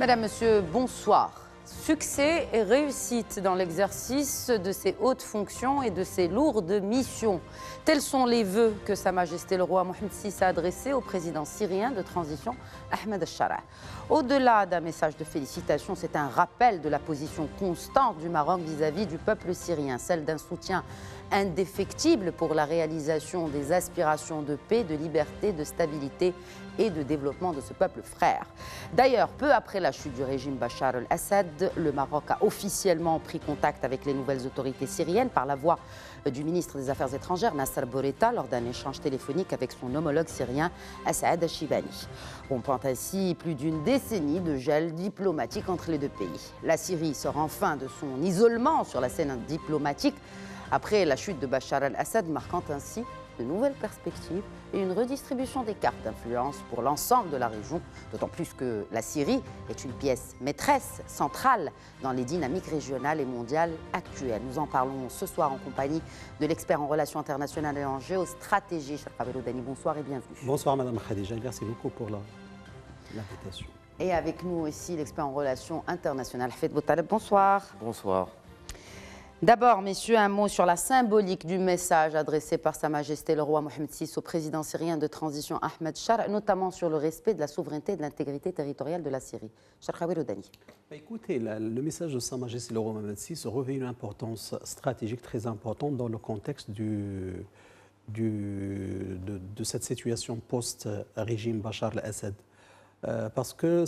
Madame, Monsieur, bonsoir. Succès et réussite dans l'exercice de ses hautes fonctions et de ses lourdes missions. Tels sont les vœux que Sa Majesté le roi Mohamed VI a adressés au président syrien de transition Ahmed al-Shara. Au-delà d'un message de félicitations, c'est un rappel de la position constante du Maroc vis-à-vis du peuple syrien, celle d'un soutien indéfectible pour la réalisation des aspirations de paix, de liberté, de stabilité et de développement de ce peuple frère. D'ailleurs, peu après la chute du régime Bachar el-Assad, le Maroc a officiellement pris contact avec les nouvelles autorités syriennes par la voix du ministre des Affaires étrangères, Nasser Bourita, lors d'un échange téléphonique avec son homologue syrien, Assaad Ashibani. On pointe ainsi plus d'une décennie de gel diplomatique entre les deux pays. La Syrie sort enfin de son isolement sur la scène diplomatique après la chute de Bachar el-Assad, marquant ainsi de nouvelles perspectives et une redistribution des cartes d'influence pour l'ensemble de la région, d'autant plus que la Syrie est une pièce maîtresse, centrale dans les dynamiques régionales et mondiales actuelles. Nous en parlons ce soir en compagnie de l'expert en relations internationales et en géostratégie, Cheikh Abel Dani. Bonsoir et bienvenue. Bonsoir Madame Khadija, merci beaucoup pour l'invitation. Et avec nous aussi l'expert en relations internationales, Hafid Boutaleb. Bonsoir. Bonsoir. D'abord, messieurs, un mot sur la symbolique du message adressé par Sa Majesté le roi Mohamed VI au président syrien de transition Ahmed Shara, notamment sur le respect de la souveraineté et de l'intégrité territoriale de la Syrie. Cheikh Abel Dani. Écoutez, le message de Sa Majesté le roi Mohamed VI revêt une importance stratégique très importante dans le contexte de cette situation post-régime Bachar el-Assad. Parce que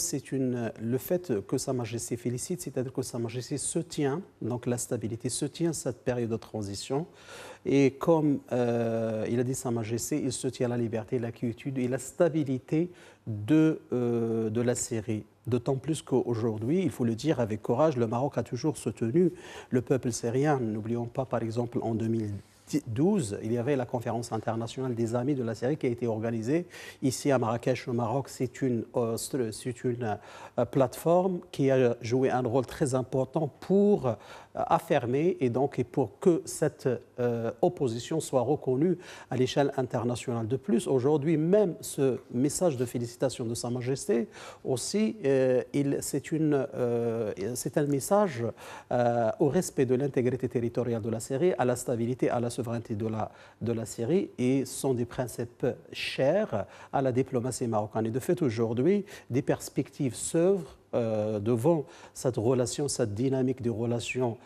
le fait que Sa Majesté félicite, c'est-à-dire que Sa Majesté se tient, donc la stabilité se tient cette période de transition. Et comme il a dit Sa Majesté, il se tient la liberté, la quiétude et la stabilité de la Syrie. D'autant plus qu'aujourd'hui, il faut le dire avec courage, le Maroc a toujours soutenu le peuple syrien. N'oublions pas, par exemple, en 2012, il y avait la conférence internationale des amis de la Syrie qui a été organisée ici à Marrakech, au Maroc. C'est une plateforme qui a joué un rôle très important pour affirmer et pour que cette opposition soit reconnue à l'échelle internationale. De plus, aujourd'hui, même ce message de félicitations de Sa Majesté aussi, c'est un message au respect de l'intégrité territoriale de la Syrie, à la stabilité, à la souveraineté de la Syrie, et sont des principes chers à la diplomatie marocaine. Et de fait, aujourd'hui, des perspectives s'ouvrent devant cette relation, cette dynamique de relations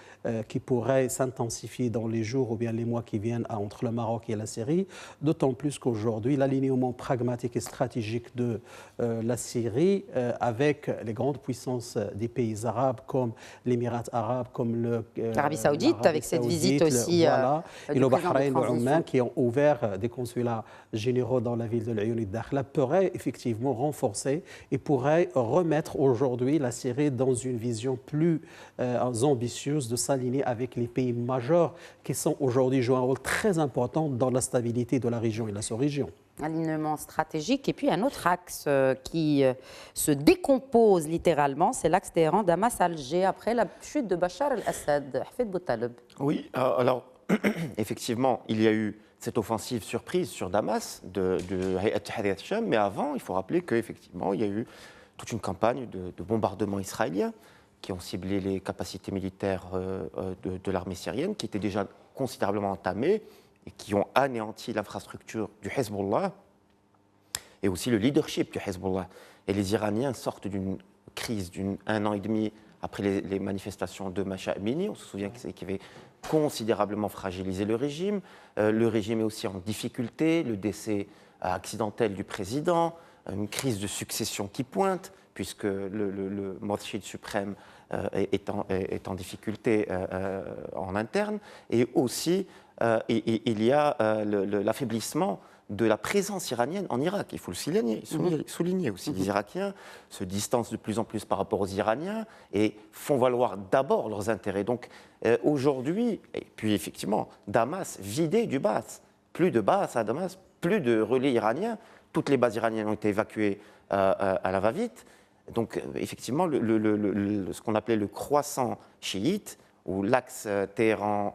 qui pourrait s'intensifier dans les jours ou bien les mois qui viennent entre le Maroc et la Syrie, d'autant plus qu'aujourd'hui, l'alignement pragmatique et stratégique de la Syrie avec les grandes puissances des pays arabes comme l'Émirat arabe, comme l'Arabie saoudite, avec cette visite aussi voilà, et le Bahreïn, le Oman, qui ont ouvert des consulats généraux dans la ville de l'Ayoun Dakhla, pourrait effectivement renforcer et pourrait remettre aujourd'hui la Syrie dans une vision plus ambitieuse de s'aligner avec les pays majeurs qui sont aujourd'hui jouent un rôle très important dans la stabilité de la région et de la sous-région. Alignement stratégique. Et puis un autre axe qui se décompose littéralement, c'est l'axe Téhéran-Damas-Alger après la chute de Bachar el-Assad. Hafid Boutaleb. Oui, alors effectivement, il y a eu cette offensive surprise sur Damas de Hayat Tahrir al-Sham, mais avant, il faut rappeler qu'effectivement, il y a eu toute une campagne de bombardements israéliens qui ont ciblé les capacités militaires de l'armée syrienne, qui étaient déjà considérablement entamées et qui ont anéanti l'infrastructure du Hezbollah et aussi le leadership du Hezbollah. Et les Iraniens sortent d'une crise d'un an et demi après les manifestations de Mahsa Amini. On se souvient qui avait considérablement fragilisé le régime. Le régime est aussi en difficulté, le décès accidentel du président, une crise de succession qui pointe, puisque le Morshid suprême est en difficulté en interne, et aussi il y a l'affaiblissement de la présence iranienne en Irak. Il faut le souligner aussi. Les Irakiens se distancent de plus en plus par rapport aux Iraniens et font valoir d'abord leurs intérêts. Donc aujourd'hui, et puis effectivement, Damas vidé du bas. Plus de bases à Damas, plus de relais iraniens. Toutes les bases iraniennes ont été évacuées à la va-vite. Donc, effectivement, ce qu'on appelait le croissant chiite, ou l'axe Téhéran,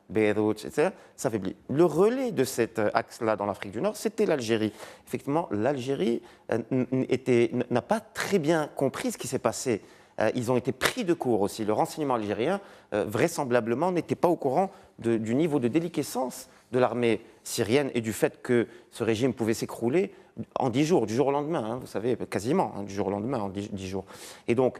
Beyrouth, etc., s'affaiblit. Le relais de cet axe-là dans l'Afrique du Nord, c'était l'Algérie. Effectivement, l'Algérie n'a pas très bien compris ce qui s'est passé. Ils ont été pris de court aussi. Le renseignement algérien, vraisemblablement, n'était pas au courant du niveau de déliquescence de l'armée syrienne et du fait que ce régime pouvait s'écrouler en 10 jours, du jour au lendemain, hein, vous savez, quasiment, hein, du jour au lendemain, en 10 jours. Et donc,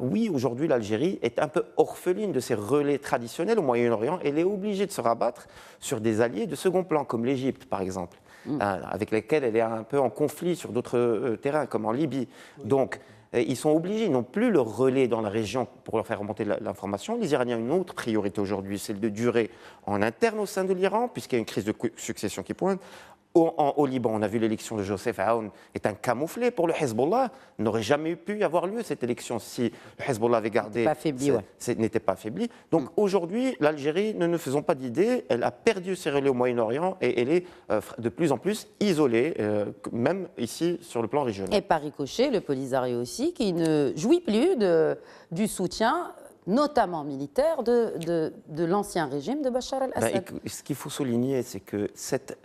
oui, aujourd'hui, l'Algérie est un peu orpheline de ses relais traditionnels au Moyen-Orient. Elle est obligée de se rabattre sur des alliés de second plan, comme l'Égypte, par exemple, avec lesquels elle est un peu en conflit sur d'autres terrains, comme en Libye. Donc, ils sont obligés, ils n'ont plus le relais dans la région pour leur faire remonter l'information. Les Iraniens ont une autre priorité aujourd'hui, c'est de durer en interne au sein de l'Iran, puisqu'il y a une crise de succession qui pointe. Au Liban, on a vu l'élection de Joseph Aoun est un camouflet pour le Hezbollah. N'aurait jamais pu avoir lieu cette élection si le Hezbollah avait gardé. N'était pas affaibli. Donc aujourd'hui, l'Algérie, ne nous faisons pas d'idée, elle a perdu ses relais au Moyen-Orient et elle est de plus en plus isolée, même ici sur le plan régional. Et par ricochet, le Polisario aussi, qui ne jouit plus du soutien, notamment militaire, de l'ancien régime de Bachar el-Assad. Ce qu'il faut souligner, c'est que cet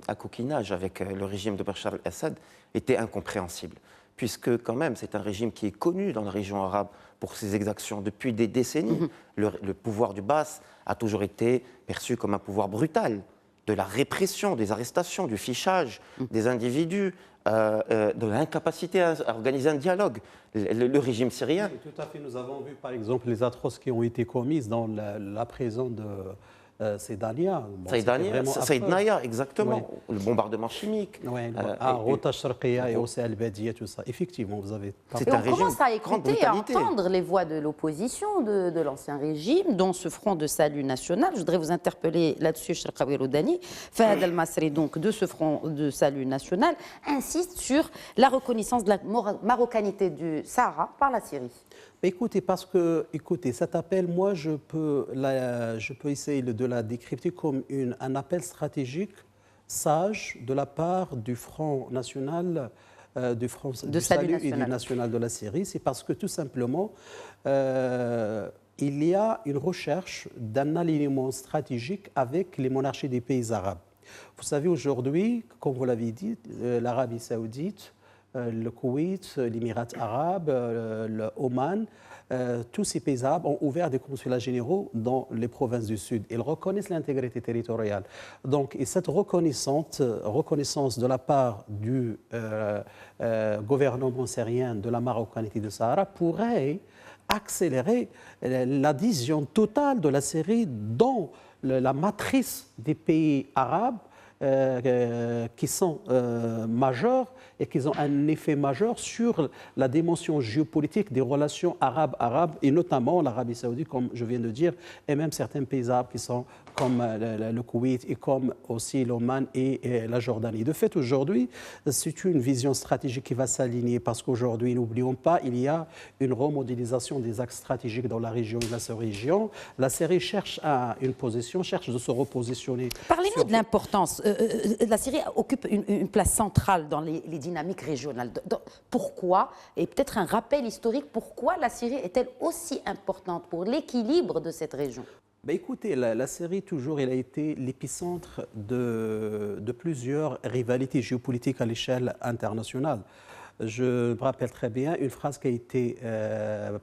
acoquinage avec le régime de Bachar el-Assad était incompréhensible, puisque quand même c'est un régime qui est connu dans la région arabe pour ses exactions depuis des décennies. Le pouvoir du Baas a toujours été perçu comme un pouvoir brutal, de la répression, des arrestations, du fichage des individus, de l'incapacité à organiser un dialogue. Le régime syrien... Oui, tout à fait. Nous avons vu, par exemple, les atrocités qui ont été commises dans la prison de Saïdania. Saïdania, exactement. Oui. Le bombardement chimique. Oui, Rota Sharqiya et aussi Al-Badiya, tout ça. Effectivement, vous avez parlé. On commence à écouter et à entendre les voix de l'opposition de l'ancien régime, dont ce Front de Salut National. Je voudrais vous interpeller là-dessus, Sharqawi Roudani. Fahad Al-Masri, donc, de ce Front de Salut National, insiste sur la reconnaissance de la marocanité du Sahara par la Syrie. Écoutez, cet appel, moi, je peux essayer de la décrypter comme un appel stratégique sage de la part du Front National, du Front de Salut et du National de la Syrie. C'est parce que, tout simplement, il y a une recherche d'un alignement stratégique avec les monarchies des pays arabes. Vous savez, aujourd'hui, comme vous l'avez dit, l'Arabie saoudite, le Koweït, l'Émirat arabe, le Oman, tous ces pays arabes ont ouvert des consulats généraux dans les provinces du Sud. Ils reconnaissent l'intégrité territoriale. Donc, et cette reconnaissance de la part du gouvernement syrien de la marocanité du Sahara pourrait accélérer l'adhésion totale de la Syrie dans la matrice des pays arabes qui sont majeurs et qui ont un effet majeur sur la dimension géopolitique des relations arabes et notamment l'Arabie saoudite, comme je viens de dire, et même certains pays arabes qui sont comme le Koweït et comme aussi l'Oman et la Jordanie. De fait, aujourd'hui, c'est une vision stratégique qui va s'aligner parce qu'aujourd'hui, n'oublions pas, il y a une remodélisation des axes stratégiques dans la région et la sous-région. La Syrie cherche une position, cherche de se repositionner. Parlez-nous de l'importance. La Syrie occupe une place centrale dans les dynamiques régionales. Pourquoi, et peut-être un rappel historique, pourquoi la Syrie est-elle aussi importante pour l'équilibre de cette région ? Écoutez, la Syrie, toujours, elle a été l'épicentre de plusieurs rivalités géopolitiques à l'échelle internationale. Je me rappelle très bien une phrase qui a été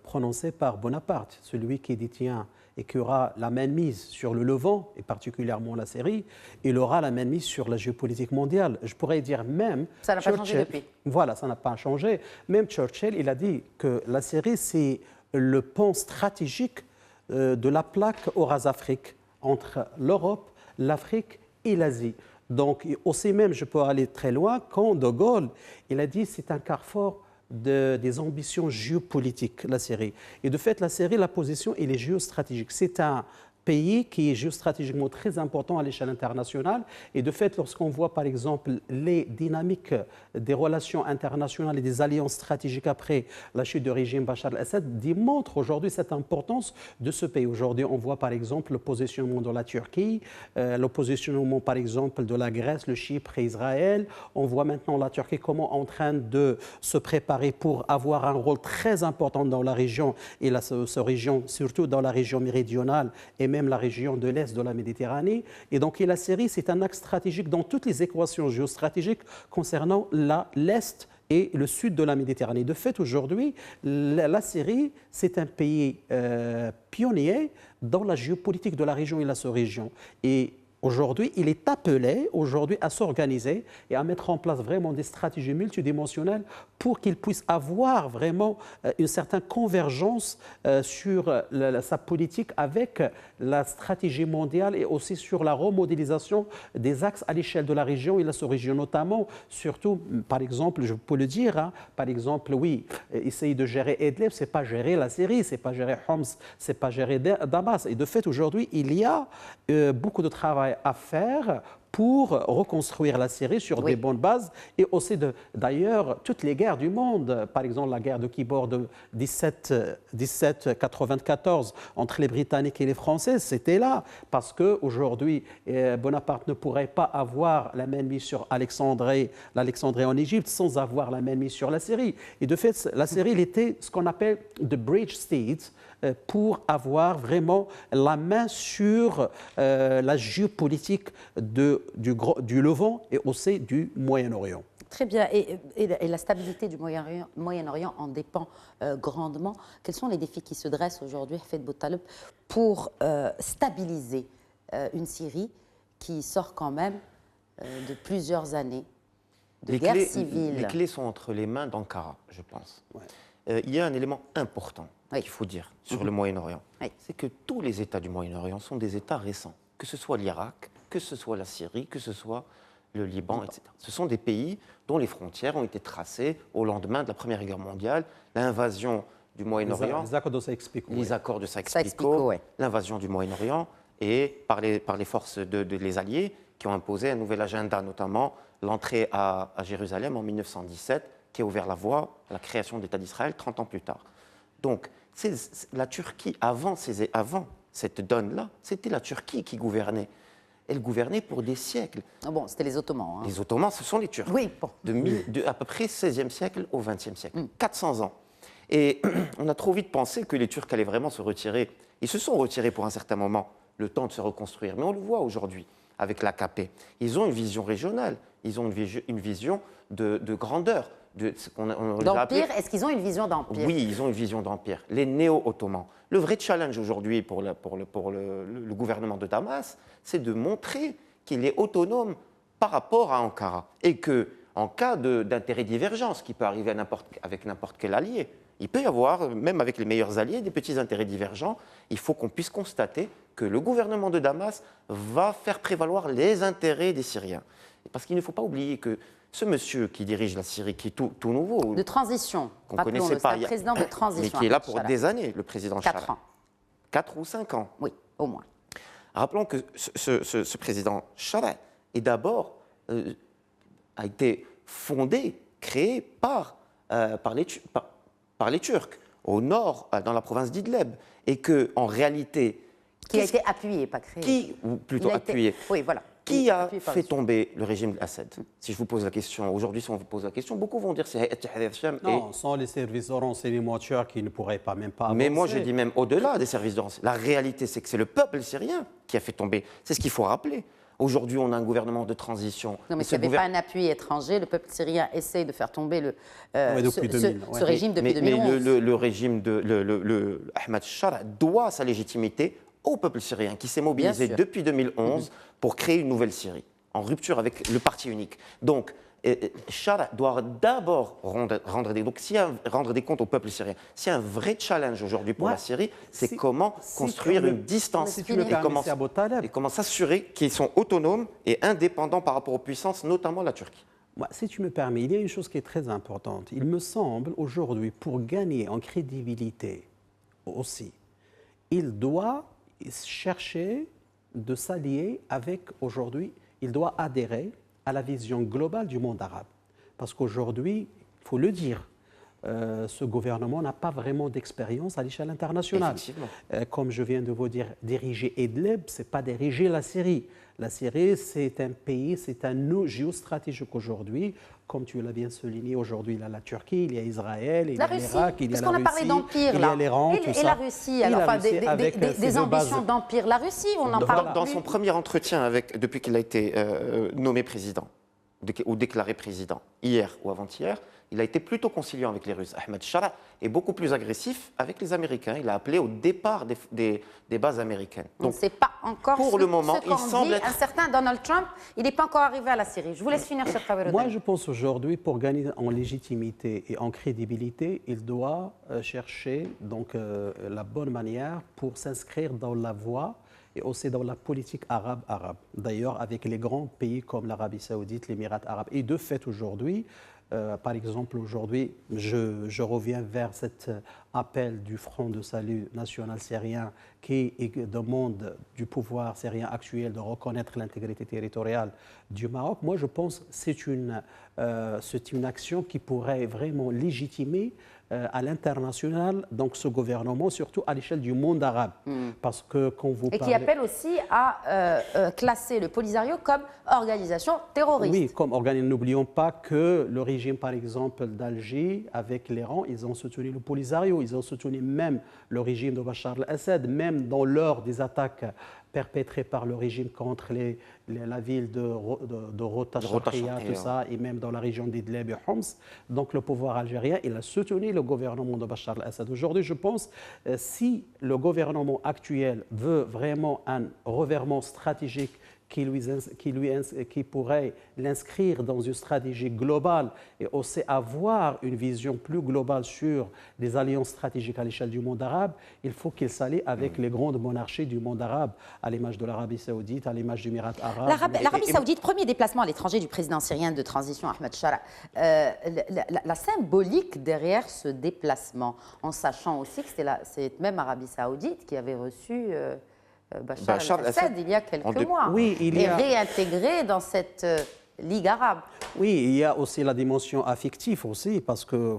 prononcée par Bonaparte, celui qui détient et qui aura la mainmise sur le Levant, et particulièrement la Syrie, il aura la mainmise sur la géopolitique mondiale. Je pourrais dire même... Ça n'a pas changé depuis. Voilà, ça n'a pas changé. Même Churchill, il a dit que la Syrie, c'est le pont stratégique de la plaque Eurazafrique entre l'Europe, l'Afrique et l'Asie. Donc, aussi même, je peux aller très loin, quand De Gaulle, il a dit que c'est un carrefour des ambitions géopolitiques, la Syrie. Et de fait, la Syrie, la position, elle est géostratégique. C'est un pays qui est géostratégiquement très important à l'échelle internationale. Et de fait, lorsqu'on voit par exemple les dynamiques des relations internationales et des alliances stratégiques après la chute du régime Bachar el-Assad, démontrent aujourd'hui cette importance de ce pays. Aujourd'hui, on voit par exemple le positionnement de la Turquie, le positionnement par exemple de la Grèce, le Chypre et Israël. On voit maintenant la Turquie comment en train de se préparer pour avoir un rôle très important dans la région et cette région, surtout dans la région méridionale et même la région de l'Est de la Méditerranée. Et donc, la Syrie, c'est un axe stratégique dans toutes les équations géostratégiques concernant l'Est et le sud de la Méditerranée. De fait, aujourd'hui, la Syrie, c'est un pays pionnier dans la géopolitique de la région et la sous-région. Et aujourd'hui, il est appelé à s'organiser et à mettre en place vraiment des stratégies multidimensionnelles pour qu'il puisse avoir vraiment une certaine convergence sur sa politique avec la stratégie mondiale et aussi sur la remodélisation des axes à l'échelle de la région et la sous-région, notamment, surtout, par exemple, je peux le dire, hein, par exemple, oui, essayer de gérer Idlib, ce n'est pas gérer la Syrie, ce n'est pas gérer Homs, ce n'est pas gérer Damas. Et de fait, aujourd'hui, il y a beaucoup de travail à faire pour reconstruire la Syrie sur des bonnes bases et aussi d'ailleurs toutes les guerres du monde, par exemple la guerre de Kibor de 1794 entre les Britanniques et les Français, c'était là parce qu'aujourd'hui Bonaparte ne pourrait pas avoir la main mise sur l'Alexandrie en Égypte sans avoir la main mise sur la Syrie. Et de fait, la Syrie, il était ce qu'on appelle the bridge state, pour avoir vraiment la main sur la géopolitique du Levant et aussi du Moyen-Orient. Très bien. Et la stabilité du Moyen-Orient en dépend grandement. Quels sont les défis qui se dressent aujourd'hui, Hafid Boutaleb, pour stabiliser une Syrie qui sort quand même de plusieurs années de guerre civile? Les clés sont entre les mains d'Ankara, je pense. Ouais. Il y a un élément important qu'il faut dire sur le Moyen-Orient. C'est que tous les États du Moyen-Orient sont des États récents, que ce soit l'Irak, que ce soit la Syrie, que ce soit le Liban, etc. Ce sont des pays dont les frontières ont été tracées au lendemain de la Première Guerre mondiale, l'invasion du Moyen-Orient, les accords de Sykes-Picot, l'invasion du Moyen-Orient, et par les forces les Alliés qui ont imposé un nouvel agenda, notamment l'entrée à Jérusalem en 1917, qui a ouvert la voie à la création de l'État d'Israël 30 ans plus tard. Donc, la Turquie, avant cette donne-là, c'était la Turquie qui gouvernait. Elle gouvernait pour des siècles. Ah bon, c'était les Ottomans. Hein. Les Ottomans, ce sont les Turcs. Oui, bon. De à peu près 16e siècle au 20e siècle. 400 ans. Et on a trop vite pensé que les Turcs allaient vraiment se retirer. Ils se sont retirés pour un certain moment, le temps de se reconstruire. Mais on le voit aujourd'hui avec l'AKP. Ils ont une vision régionale. Ils ont une vision de grandeur. D'empire, est-ce qu'ils ont une vision d'empire? Oui, ils ont une vision d'empire. Les néo-ottomans. Le vrai challenge aujourd'hui pour le gouvernement de Damas, c'est de montrer qu'il est autonome par rapport à Ankara. Et qu'en cas d'intérêt divergence, qui peut arriver avec n'importe quel allié, il peut y avoir, même avec les meilleurs alliés, des petits intérêts divergents. Il faut qu'on puisse constater que le gouvernement de Damas va faire prévaloir les intérêts des Syriens. Parce qu'il ne faut pas oublier que ce monsieur qui dirige la Syrie, qui est tout nouveau, de transition, qu'on ne connaissait pas, un président de transition, mais qui est là pour des années, le président Chara. 4 ans. 4 ou 5 ans. Oui, au moins. Rappelons que ce président Chara est d'abord a été fondé, créé par les Turcs au nord, dans la province d'Idlib, et que en réalité, qui a été appuyé, pas créé. Ou plutôt appuyé. Oui, voilà. Qui a fait tomber le régime d'Assad? Si je vous pose la question, aujourd'hui, si on vous pose la question, beaucoup vont dire c'est Hayat Sham. Non, sans les services de renseignement turcs, qui ne pourraient pas même pas avancer. Mais moi, je dis même au-delà des services de renseignement. La réalité, c'est que c'est le peuple syrien qui a fait tomber. C'est ce qu'il faut rappeler. Aujourd'hui, on a un gouvernement de transition. Non, mais s'il n'y avait pas un appui étranger, le peuple syrien essaye de faire tomber ce régime depuis 2011. Mais le régime de Ahmad Shara doit sa légitimité au peuple syrien qui s'est mobilisé depuis 2011 pour créer une nouvelle Syrie, en rupture avec le parti unique. Donc, Shara doit d'abord rendre des comptes au peuple syrien. S'il y a un vrai challenge aujourd'hui pour la Syrie, c'est comment construire une distance et comment s'assurer qu'ils sont autonomes et indépendants par rapport aux puissances, notamment la Turquie. Si tu me permets, il y a une chose qui est très importante. Il me semble aujourd'hui, pour gagner en crédibilité aussi, il doit chercher de s'allier avec, aujourd'hui, il doit adhérer à la vision globale du monde arabe. Parce qu'aujourd'hui, il faut le dire, ce gouvernement n'a pas vraiment d'expérience à l'échelle internationale. Comme je viens de vous dire, diriger Idlib, ce n'est pas diriger la Syrie. La Syrie, c'est un pays, c'est un nœud géostratégique aujourd'hui. Comme tu l'as bien souligné, aujourd'hui, il y a la Turquie, il y a Israël, il y a l'Irak, il y a la Russie, parlé d'empire, il y a l'Iran, tout ça. Et la Russie, alors, des ambitions d'empire. La Russie, on en parle dans son premier entretien, depuis qu'il a été nommé président, ou déclaré président, hier ou avant-hier, il a été plutôt conciliant avec les Russes. Ahmed Shara est beaucoup plus agressif avec les Américains. Il a appelé au départ des bases américaines. Donc, on ne sait pas encore pour le moment, il semble être... Un certain Donald Trump, il n'est pas encore arrivé à la Syrie. Je vous laisse finir, Cheikh Kaoué. Moi, je pense aujourd'hui, pour gagner en légitimité et en crédibilité, il doit chercher donc, la bonne manière pour s'inscrire dans la voie et aussi dans la politique arabe. D'ailleurs, avec les grands pays comme l'Arabie saoudite, l'Émirat arabe. Et de fait, aujourd'hui, par exemple, aujourd'hui, je reviens vers cet appel du Front de salut national syrien qui demande du pouvoir syrien actuel de reconnaître l'intégrité territoriale du Maroc. Moi, je pense que c'est une action qui pourrait vraiment légitimer à l'international, donc ce gouvernement, surtout à l'échelle du monde arabe. Parce que quand vous qui appelle aussi à classer le Polisario comme organisation terroriste. Oui, comme organisation. N'oublions pas que le régime, par exemple, d'Alger, avec l'Iran, ils ont soutenu le Polisario, ils ont soutenu même le régime de Bachar el-Assad, même dans l'heure des attaques perpétrées par le régime contre la ville de Rota Sharqiya, tout ça, et même dans la région d'Idlib et Homs. Donc le pouvoir algérien, il a soutenu le gouvernement de Bachar el-Assad. Aujourd'hui, je pense, si le gouvernement actuel veut vraiment un revirement stratégique qui pourrait l'inscrire dans une stratégie globale et aussi avoir une vision plus globale sur les alliances stratégiques à l'échelle du monde arabe, il faut qu'il s'allie avec les grandes monarchies du monde arabe, à l'image de l'Arabie saoudite, à l'image du Émirat arabe. L'Arabie saoudite, premier déplacement à l'étranger du président syrien de transition, Ahmed Shara. La symbolique derrière ce déplacement, en sachant aussi que c'est cette même Arabie saoudite qui avait reçu... Bachar el-Assad il y a quelques mois, et réintégré dans cette Ligue arabe. Oui, il y a aussi la dimension affective aussi, parce que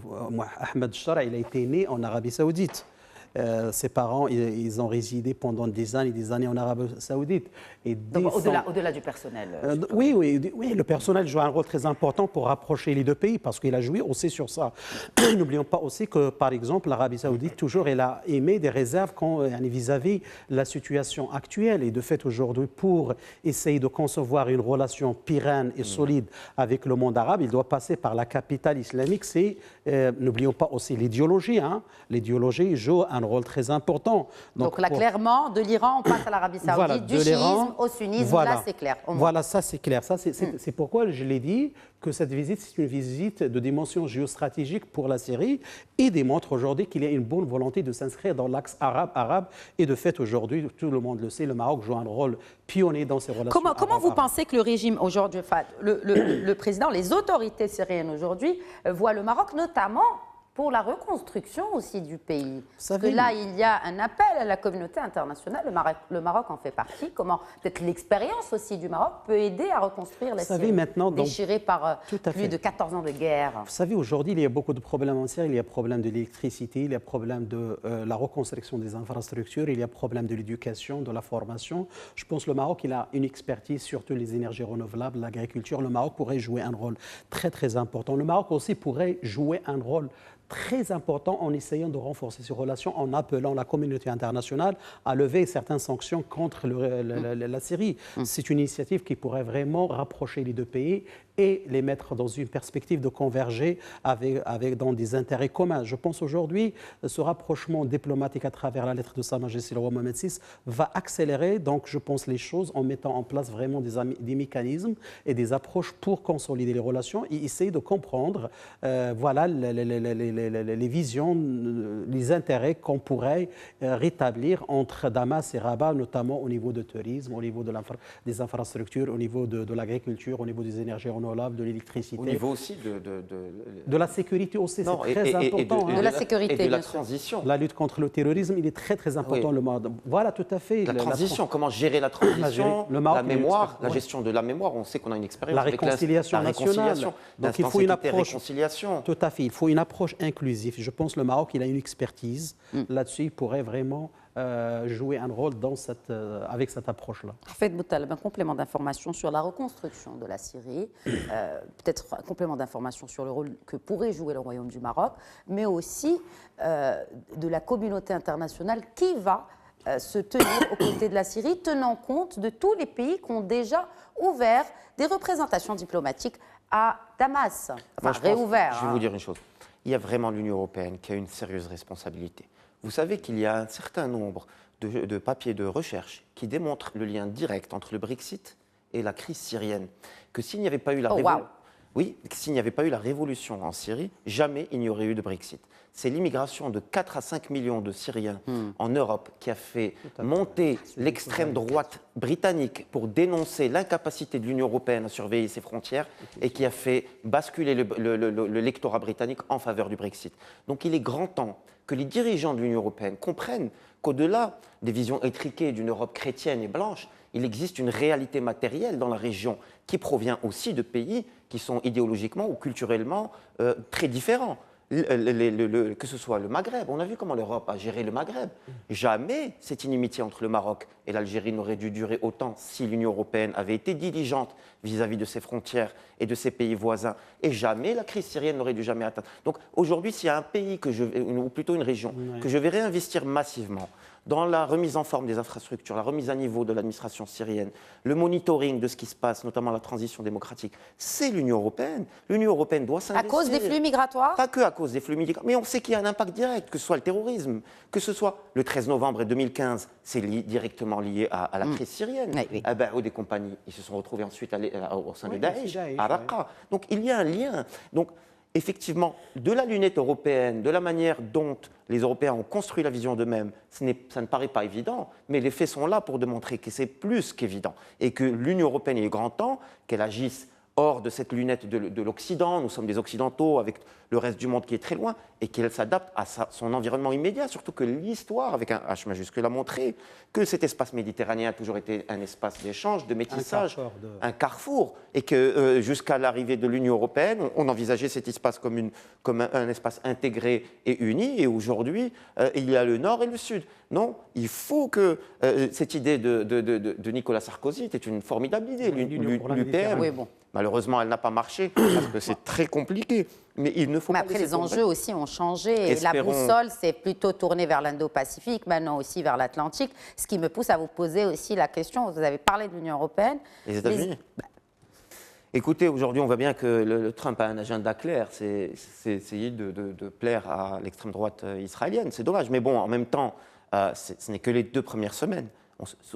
Ahmed Shara, il a été né en Arabie saoudite. Ses parents, ils ont résidé pendant des années en Arabie saoudite. Donc au-delà du personnel. Oui, le personnel joue un rôle très important pour rapprocher les deux pays, parce qu'il a joué aussi sur ça. N'oublions pas aussi que, par exemple, l'Arabie saoudite, toujours, elle a émis des réserves vis-à-vis la situation actuelle. Et de fait, aujourd'hui, pour essayer de concevoir une relation pérenne et solide avec le monde arabe, il doit passer par la capitale islamique. N'oublions pas aussi l'idéologie. L'idéologie joue un rôle très important. Donc là, clairement, de l'Iran, on passe à l'Arabie saoudite, voilà, du chiisme au sunnisme, voilà, là c'est clair. Voilà, ça c'est clair. C'est pourquoi je l'ai dit que cette visite, c'est une visite de dimension géostratégique pour la Syrie et démontre aujourd'hui qu'il y a une bonne volonté de s'inscrire dans l'axe arabe. Et de fait, aujourd'hui, tout le monde le sait, le Maroc joue un rôle pionnier dans ces relations. Comment vous pensez que le régime aujourd'hui, le président, les autorités syriennes aujourd'hui, voient le Maroc notamment pour la reconstruction aussi du pays? Parce que là, il y a un appel à la communauté internationale, le Maroc en fait partie. Comment peut-être l'expérience aussi du Maroc peut aider à reconstruire la Syrie déchirée par plus de 14 ans de guerre? Vous savez, aujourd'hui, il y a beaucoup de problèmes en Syrie. Il y a problème de l'électricité, il y a problème de la reconstruction des infrastructures, il y a problème de l'éducation, de la formation. Je pense que le Maroc, il a une expertise, surtout les énergies renouvelables, l'agriculture. Le Maroc pourrait jouer un rôle très, très important. Le Maroc aussi pourrait jouer un rôle très important en essayant de renforcer ces relations, en appelant la communauté internationale à lever certaines sanctions contre la Syrie. C'est une initiative qui pourrait vraiment rapprocher les deux pays et les mettre dans une perspective de converger dans des intérêts communs. Je pense aujourd'hui, ce rapprochement diplomatique à travers la lettre de Sa Majesté le roi Mohamed VI va accélérer, donc je pense, les choses en mettant en place vraiment des mécanismes et des approches pour consolider les relations et essayer de comprendre voilà, les visions, les intérêts qu'on pourrait rétablir entre Damas et Rabat, notamment au niveau du tourisme, au niveau des infrastructures, au niveau de l'agriculture, au niveau des énergies renouvelables. renouvelables, de l'électricité. Au niveau aussi de la sécurité aussi, c'est très important. de la sécurité, et de la bien sûr. transition. La lutte contre le terrorisme, il est très important. Le Maroc. Voilà, tout à fait. La transition, comment gérer la transition, le Maroc, la mémoire, la gestion de la mémoire. On sait qu'on a une expérience la avec réconciliation nationale. Donc il faut une approche. Réconciliation. Tout à fait. Il faut une approche inclusive. Je pense que le Maroc, il a une expertise là-dessus. Il pourrait vraiment jouer un rôle avec cette approche-là. Faites Boutaleb, un complément d'information sur la reconstruction de la Syrie, peut-être un complément d'information sur le rôle que pourrait jouer le Royaume du Maroc, mais aussi de la communauté internationale qui va se tenir aux côtés de la Syrie, tenant compte de tous les pays qui ont déjà ouvert des représentations diplomatiques à Damas. Enfin, réouvert. Je vais vous dire une chose. Il y a vraiment l'Union européenne qui a une sérieuse responsabilité. Vous savez qu'il y a un certain nombre de papiers de recherche qui démontrent le lien direct entre le Brexit et la crise syrienne. Que s'il n'y avait pas eu s'il n'y avait pas eu la révolution en Syrie, jamais il n'y aurait eu de Brexit. C'est l'immigration de 4 à 5 millions de Syriens en Europe qui a fait monter l'extrême droite britannique pour dénoncer l'incapacité de l'Union européenne à surveiller ses frontières et qui a fait basculer le lectorat britannique en faveur du Brexit. Donc il est grand temps que les dirigeants de l'Union européenne comprennent qu'au-delà des visions étriquées d'une Europe chrétienne et blanche, il existe une réalité matérielle dans la région qui provient aussi de pays qui sont idéologiquement ou culturellement très différents. Que ce soit le Maghreb, on a vu comment l'Europe a géré le Maghreb. Jamais cette inimitié entre le Maroc et l'Algérie n'aurait dû durer autant si l'Union européenne avait été diligente vis-à-vis de ses frontières et de ses pays voisins. Et jamais la crise syrienne n'aurait dû jamais atteindre. Donc aujourd'hui, s'il y a un pays, ou plutôt une région, que je vais réinvestir massivement dans la remise en forme des infrastructures, la remise à niveau de l'administration syrienne, le monitoring de ce qui se passe, notamment la transition démocratique, c'est l'Union européenne. L'Union européenne doit s'investir. À cause des flux migratoires ? Pas que à cause des flux migratoires, mais on sait qu'il y a un impact direct, que ce soit le terrorisme, que ce soit le 13 novembre 2015, c'est directement lié à la crise syrienne. Oui. Des compagnies, ils se sont retrouvés ensuite au sein de Daesh, à Raqqa. Donc il y a un lien. Donc, effectivement, de la lunette européenne, de la manière dont les Européens ont construit la vision d'eux-mêmes, ça ne paraît pas évident, mais les faits sont là pour démontrer que c'est plus qu'évident et que l'Union européenne, il est grand temps qu'elle agisse hors de cette lunette de l'Occident. Nous sommes des Occidentaux avec le reste du monde qui est très loin et qu'elle s'adapte à son environnement immédiat, surtout que l'histoire, avec un H majuscule, a montré que cet espace méditerranéen a toujours été un espace d'échange, de métissage, un carrefour, et que jusqu'à l'arrivée de l'Union européenne, on envisageait cet espace comme un espace intégré et uni, et aujourd'hui, il y a le Nord et le Sud. Non, il faut que cette idée de Nicolas Sarkozy était une formidable idée, l'UPM. Oui, bon. Malheureusement, elle n'a pas marché parce que c'est très compliqué. Mais il ne faut pas. Après, les enjeux aussi ont changé. Et la boussole s'est plutôt tournée vers l'Indo-Pacifique, maintenant aussi vers l'Atlantique. Ce qui me pousse à vous poser aussi la question. Vous avez parlé de l'Union européenne. Les États-Unis. Écoutez, aujourd'hui, on voit bien que le Trump a un agenda clair. C'est essayer de plaire à l'extrême droite israélienne. C'est dommage. Mais bon, en même temps, ce n'est que les 2 premières semaines.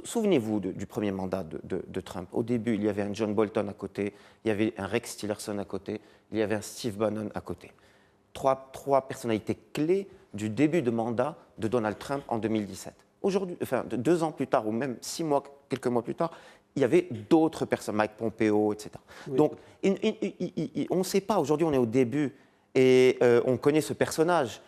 Souvenez-vous du premier mandat de Trump. Au début, il y avait un John Bolton à côté, il y avait un Rex Tillerson à côté, il y avait un Steve Bannon à côté. Trois personnalités clés du début de mandat de Donald Trump en 2017. Aujourd'hui, 2 ans plus tard, ou même 6 mois, quelques mois plus tard, il y avait d'autres personnes, Mike Pompeo, etc. Oui. Donc, on ne sait pas. Aujourd'hui, on est au début et on connaît ce personnage.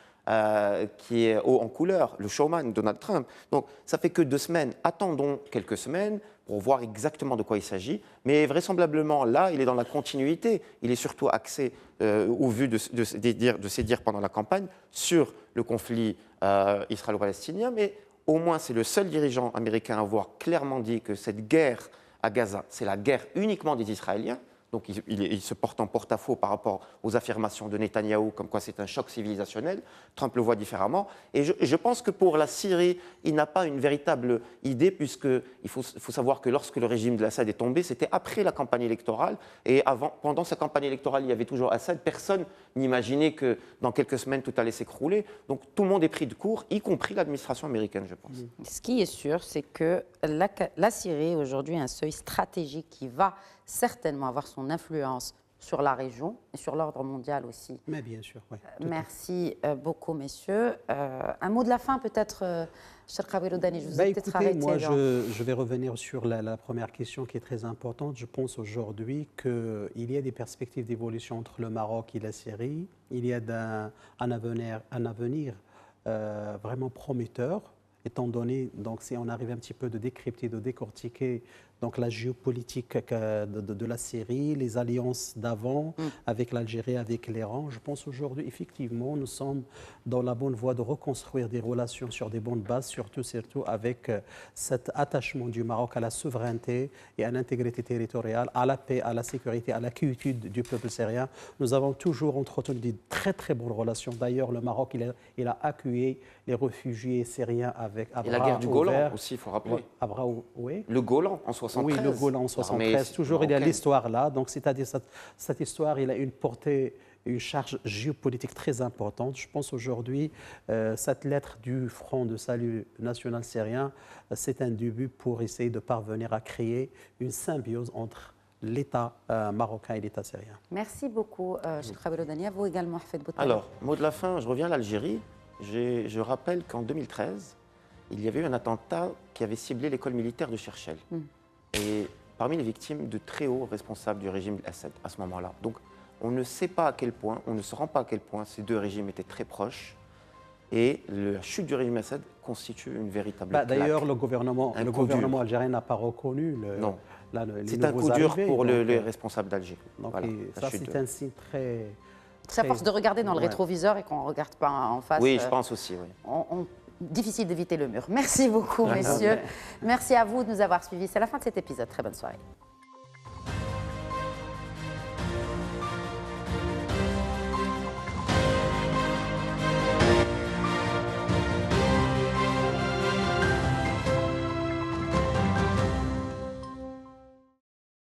Qui est haut en couleur, le showman Donald Trump. Donc ça fait que 2 semaines. Attendons quelques semaines pour voir exactement de quoi il s'agit. Mais vraisemblablement, là, il est dans la continuité. Il est surtout axé, au vu de ses dires pendant la campagne, sur le conflit israélo-palestinien. Mais au moins, c'est le seul dirigeant américain à avoir clairement dit que cette guerre à Gaza, c'est la guerre uniquement des Israéliens. Donc il se porte en porte-à-faux par rapport aux affirmations de Netanyahou, comme quoi c'est un choc civilisationnel. Trump le voit différemment. Et je pense que pour la Syrie, il n'a pas une véritable idée, puisqu'il faut savoir que lorsque le régime de Assad est tombé, c'était après la campagne électorale. Et pendant sa campagne électorale, il y avait toujours Assad. Personne n'imaginait que dans quelques semaines, tout allait s'écrouler. Donc tout le monde est pris de court, y compris l'administration américaine, je pense. Ce qui est sûr, c'est que la Syrie, aujourd'hui, a un seuil stratégique qui va certainement avoir son influence sur la région et sur l'ordre mondial aussi. Mais bien sûr, oui. Merci beaucoup, messieurs. Un mot de la fin, peut-être, Cherkaoui Roudani, je vous ai peut-être arrêté. Moi, je vais revenir sur la première question qui est très importante. Je pense aujourd'hui qu'il y a des perspectives d'évolution entre le Maroc et la Syrie. Il y a un avenir vraiment prometteur, étant donné, donc, si on arrive un petit peu de décrypter, de décortiquer donc, la géopolitique de la Syrie, les alliances d'avant avec l'Algérie, avec l'Iran. Je pense aujourd'hui, effectivement, nous sommes dans la bonne voie de reconstruire des relations sur des bonnes bases, surtout avec cet attachement du Maroc à la souveraineté et à l'intégrité territoriale, à la paix, à la sécurité, à la quiétude du peuple syrien. Nous avons toujours entretenu de très très bonnes relations. D'ailleurs, le Maroc, il a accueilli les réfugiés syriens avec à bras ouverts. Et la guerre du Golan aussi, il faut rappeler. Oui. Le Golan en 73. Oui, le Golan en 73. Toujours, il y a l'histoire là. Donc, c'est-à-dire cette histoire, il a une portée, une charge géopolitique très importante. Je pense aujourd'hui, cette lettre du Front de salut national syrien, c'est un début pour essayer de parvenir à créer une symbiose entre l'État marocain et l'État syrien. Merci beaucoup, Cherkaoui Roudani. À vous également, Hafed Boutaleb. Alors, mot de la fin, je reviens à l'Algérie. Je rappelle qu'en 2013, il y avait eu un attentat qui avait ciblé l'école militaire de Cherchell. Et parmi les victimes, de très hauts responsables du régime Assad à ce moment-là. Donc, on ne sait pas à quel point, on ne se rend pas à quel point ces deux régimes étaient très proches. Et la chute du régime Assad constitue une véritable claque. D'ailleurs, le gouvernement algérien n'a pas reconnu non. les C'est un coup dur pour les responsables d'Alger. Donc, voilà, ça, c'est un signe très... C'est à force de regarder dans le rétroviseur et qu'on ne regarde pas en face. Oui, je pense aussi. Oui. Difficile d'éviter le mur. Merci beaucoup, messieurs. Merci à vous de nous avoir suivis. C'est la fin de cet épisode. Très bonne soirée.